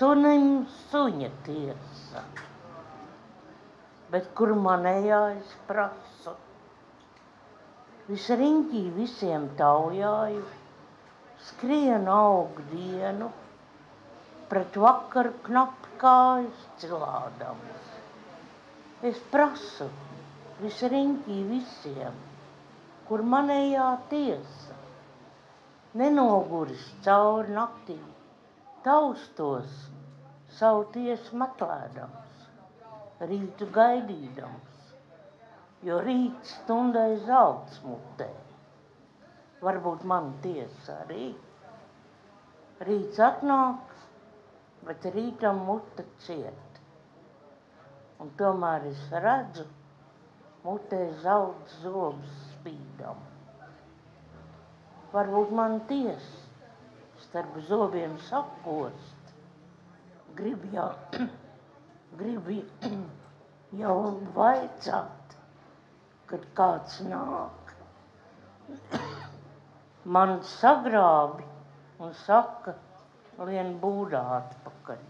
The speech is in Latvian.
Sunim suņa tiesa, bet kur manējā es prasu. Visu riņķī visiem taujāju, skrienu augu dienu, pret vakaru knapi kājas cilādams. Es prasu visu riņķī visiem, kur manējā tiesa, nenoguris cauri naktī, taustos savu tiesu meklēdams, rītu gaidīdams, jo rīts stundai zelts mutē. Varbūt man tiesa arī. Rīts atnāk, bet rītam mute ciet. Un tomēr es redzu, mutē zelts zobs spīdam. Varbūt man tiesa starp zobiem sakost. Grib jau vaicāt, kad kāds nāk. Man sagrābi un saka, lien būdā atpakaļ.